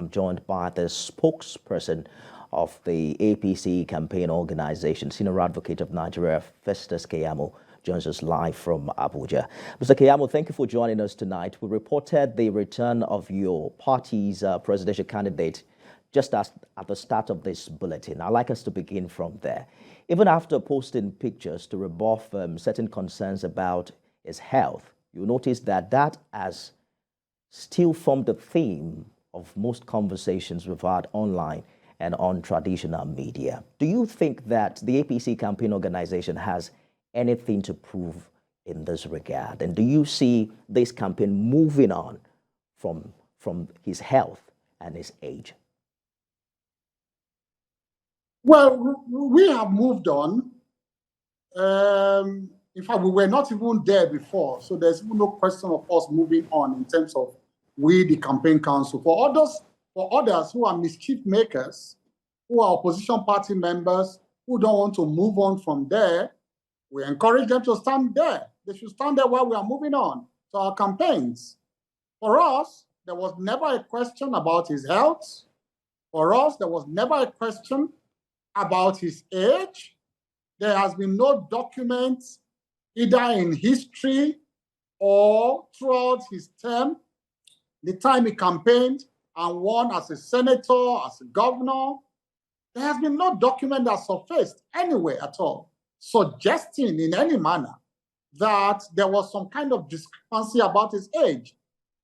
I'm joined by the spokesperson of the APC campaign organization, Senior Advocate of Nigeria, Festus Keyamo, joins us live from Abuja. Mr. Keyamo, thank you for joining us tonight. We reported the return of your party's presidential candidate just at the start of this bulletin. I'd like us to begin from there. Even after posting pictures to rebuff certain concerns about his health, you'll notice that that has still formed the theme of most conversations we've had online and on traditional media. Do you think that the APC campaign organization has anything to prove in this regard? And do you see this campaign moving on from his health and his age? Well, we have moved on. In fact, we were not even there before, so there's no question of us moving on in terms of we, the campaign council. For others who are mischief makers, who are opposition party members, who don't want to move on from there, we encourage them to stand there. They should stand there while we are moving on to our campaigns. For us, there was never a question about his health. For us, there was never a question about his age. There has been no document either in history or throughout his term, the time he campaigned and won as a senator, as a governor. There has been no document that surfaced anywhere at all, suggesting in any manner that there was some kind of discrepancy about his age.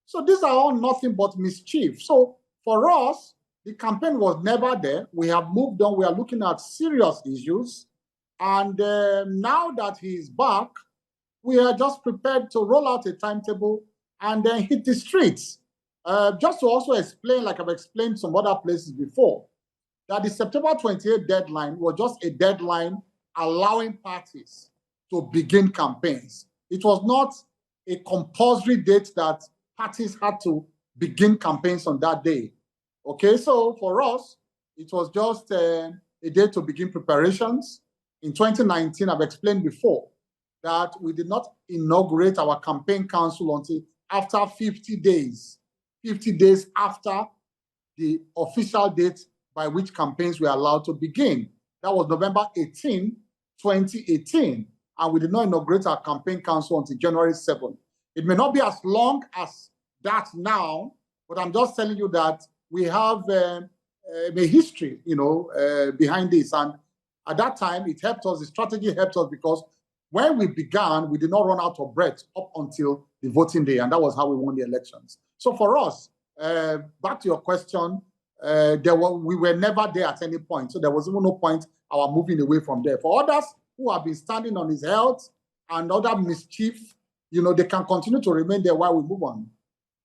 So these are all nothing but mischief. So for us, the campaign was never there. We have moved on. We are looking at serious issues. And now that he is back, we are just prepared to roll out a timetable and then hit the streets. Just to also explain, like I've explained some other places before, that the September 28th deadline was just a deadline allowing parties to begin campaigns. It was not a compulsory date that parties had to begin campaigns on that day. Okay, so for us, it was just a day to begin preparations. In 2019, I've explained before that we did not inaugurate our campaign council until after 50 days after the official date by which campaigns were allowed to begin. That was November 18, 2018. And we did not inaugurate our campaign council until January 7. It may not be as long as that now, but I'm just telling you that we have a history, behind this. And at that time, it helped us, the strategy helped us because when we began, we did not run out of breath up until the voting day. And that was how we won the elections. So for us, back to your question, we were never there at any point. So there was even no point our moving away from there. For others who have been standing on his health and other mischief, they can continue to remain there while we move on.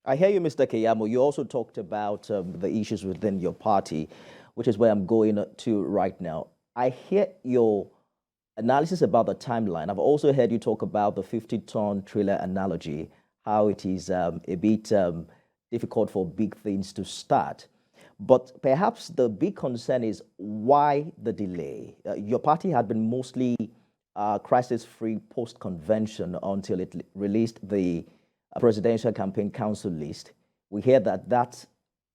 I hear you, Mr. Keyamo. You also talked about the issues within your party, which is where I'm going to right now. I hear your analysis about the timeline. I've also heard you talk about the 50-ton trailer analogy, how it is a bit difficult for big things to start. But perhaps the big concern is why the delay? Your party had been mostly crisis-free post-convention until it released the presidential campaign council list. We hear that that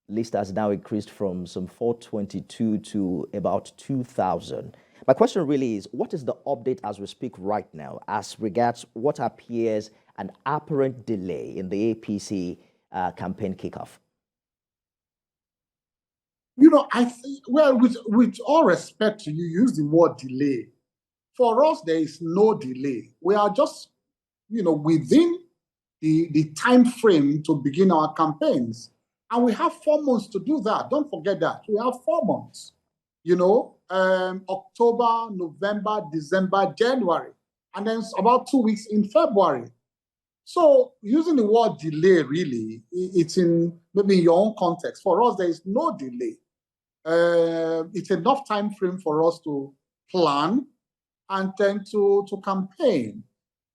list has now increased from some 422 to about 2,000. My question really is, what is the update as we speak right now as regards what appears an apparent delay in the APC campaign kickoff? With all respect to you, use the word delay. For us, there is no delay. We are just, within the time frame to begin our campaigns. And we have 4 months to do that. Don't forget that. We have 4 months. October, November, December, January, and then about 2 weeks in February. So using the word delay, really, it's maybe in your own context. For us, there is no delay. It's enough time frame for us to plan and then to campaign.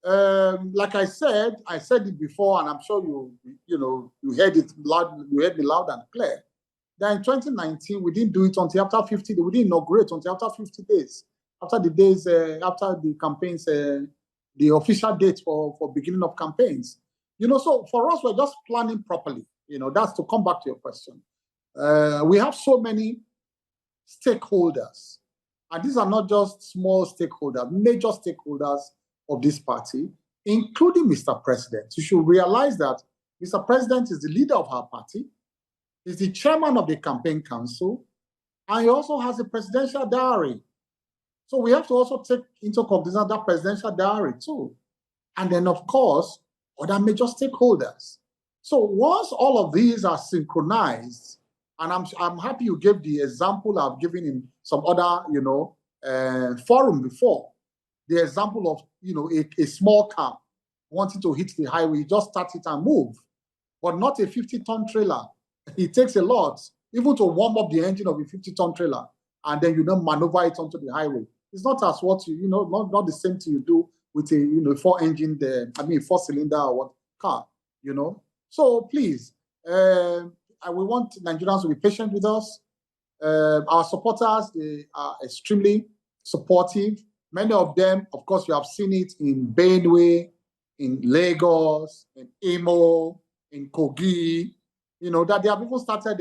Like I said it before, and I'm sure you heard it loud. You heard me loud and clear. Then in 2019, we didn't do it until after 50 days. We didn't inaugurate until after 50 days. After the campaigns, the official date for beginning of campaigns. So for us, we're just planning properly. That's to come back to your question. We have so many stakeholders, and these are not just small stakeholders, major stakeholders of this party, including Mr. President. You should realize that Mr. President is the leader of our party, he's the chairman of the campaign council, and he also has a presidential diary. So we have to also take into consideration that presidential diary too. And then, of course, other major stakeholders. So once all of these are synchronized, and I'm happy you gave the example I've given in some other, forum before, the example of, a small car wanting to hit the highway, you just start it and move, but not a 50-ton trailer. It takes a lot, even to warm up the engine of a 50-ton trailer, and then maneuver it onto the highway. It's not as what not the same thing you do with a four-cylinder or what car, So please, we want Nigerians to be patient with us. Our supporters, they are extremely supportive. Many of them, of course, you have seen it in Benue, in Lagos, in Imo, in Kogi, that they have even started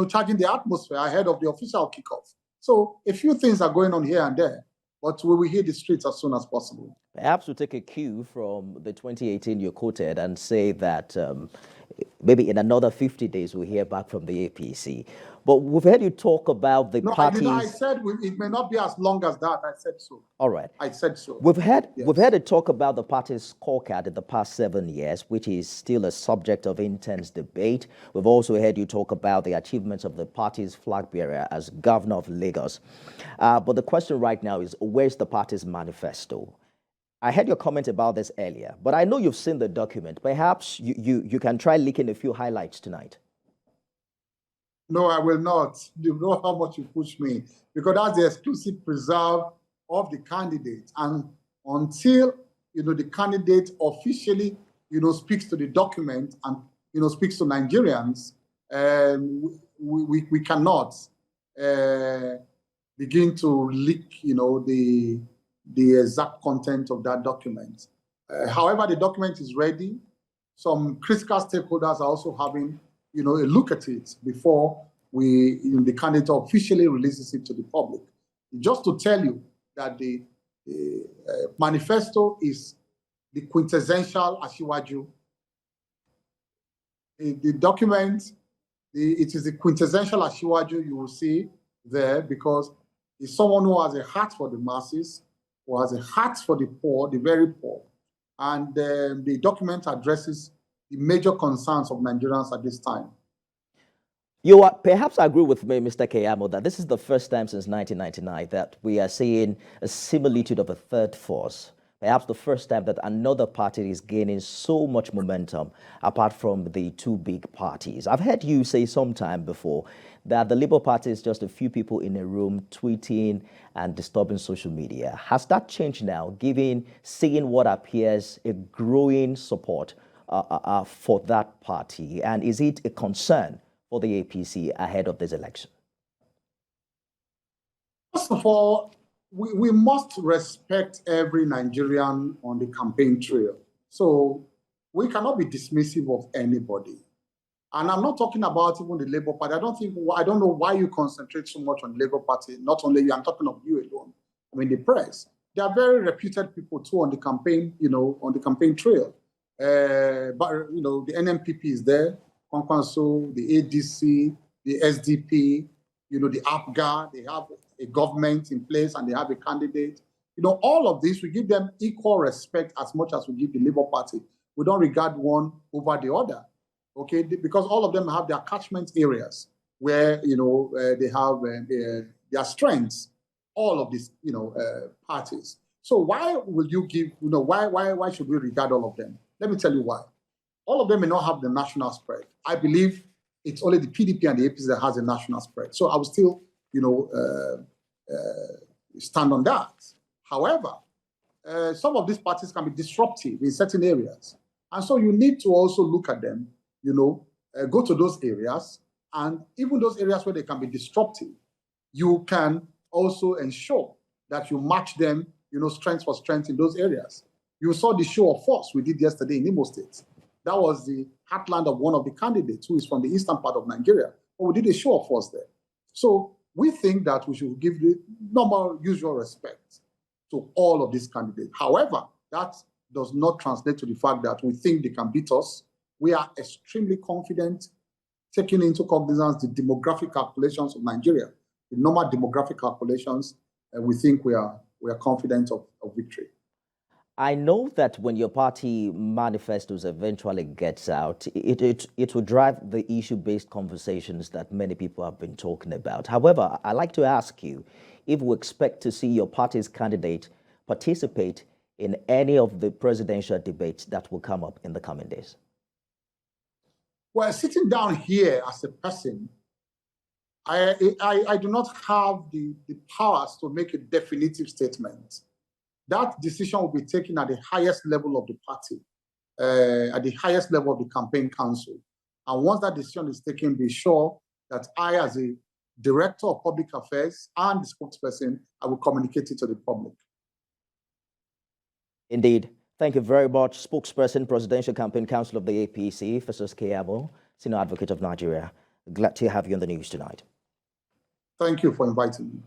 charging the atmosphere ahead of the official kickoff. So a few things are going on here and there, but we will hit the streets as soon as possible. Perhaps we'll take a cue from the 2018 you quoted and say that maybe in another 50 days we'll hear back from the APC. But we've heard you talk about the parties. I said it may not be as long as that. I said so. All right. I said so. We've heard a talk about the party's scorecard in the past 7 years, which is still a subject of intense debate. We've also heard you talk about the achievements of the party's flag bearer as governor of Lagos. But the question right now is, where's the party's manifesto? I heard your comment about this earlier, but I know you've seen the document. Perhaps you can try leaking a few highlights tonight. No, I will not. You know how much you push me, because that's the exclusive preserve of the candidate. And until the candidate officially speaks to the document and speaks to Nigerians, we cannot begin to leak the exact content of that document. However, the document is ready. Some critical stakeholders are also having a look at it before the candidate officially releases it to the public. Just to tell you that the manifesto is the quintessential Asiwaju. The document, it is the quintessential Asiwaju you will see there, because it's someone who has a heart for the masses, who has a heart for the poor, the very poor. And the document addresses the major concerns of Nigerians at this time. You perhaps agree with me, Mr. Keyamo, that this is the first time since 1999 that we are seeing a similitude of a third force. Perhaps the first time that another party is gaining so much momentum apart from the two big parties. I've heard you say sometime before that the Labour Party is just a few people in a room tweeting and disturbing social media. Has that changed now, seeing what appears a growing support for that party? And is it a concern for the APC ahead of this election? First of all, we must respect every Nigerian on the campaign trail. So we cannot be dismissive of anybody. And I'm not talking about even the Labour Party. I don't know why you concentrate so much on the Labour Party. Not only you, I'm talking of you alone. I mean, the press. They are very reputed people too on the campaign, on the campaign trail. But the NMPP is there, Kwankwaso, the ADC, the SDP, the APGA. They have a government in place and they have a candidate. All of this, we give them equal respect as much as we give the Labour Party. We don't regard one over the other. Okay, because all of them have their catchment areas where they have their strengths. All of these parties. So why will you give? Why should we regard all of them? Let me tell you why. All of them may not have the national spread. I believe it's only the PDP and the APC that has a national spread. So I will still stand on that. However, some of these parties can be disruptive in certain areas, and so you need to also look at them. Go to those areas, and even those areas where they can be disruptive, you can also ensure that you match them, strength for strength in those areas. You saw the show of force we did yesterday in Imo State. That was the heartland of one of the candidates who is from the eastern part of Nigeria, but we did a show of force there. So we think that we should give the normal, usual respect to all of these candidates. However, that does not translate to the fact that we think they can beat us. We are extremely confident, taking into cognizance the demographic calculations of Nigeria, the normal demographic calculations, and we think we are confident of victory. I know that when your party manifestos eventually gets out, it will drive the issue-based conversations that many people have been talking about. However, I'd like to ask you if we expect to see your party's candidate participate in any of the presidential debates that will come up in the coming days. Well, sitting down here as a person, I do not have the powers to make a definitive statement. That decision will be taken at the highest level of the party, at the highest level of the campaign council. And once that decision is taken, be sure that I, as a director of public affairs and the spokesperson, I will communicate it to the public. Indeed. Thank you very much, spokesperson, Presidential Campaign Council of the APC, Festus Keyamo, Senior Advocate of Nigeria. Glad to have you on the news tonight. Thank you for inviting me.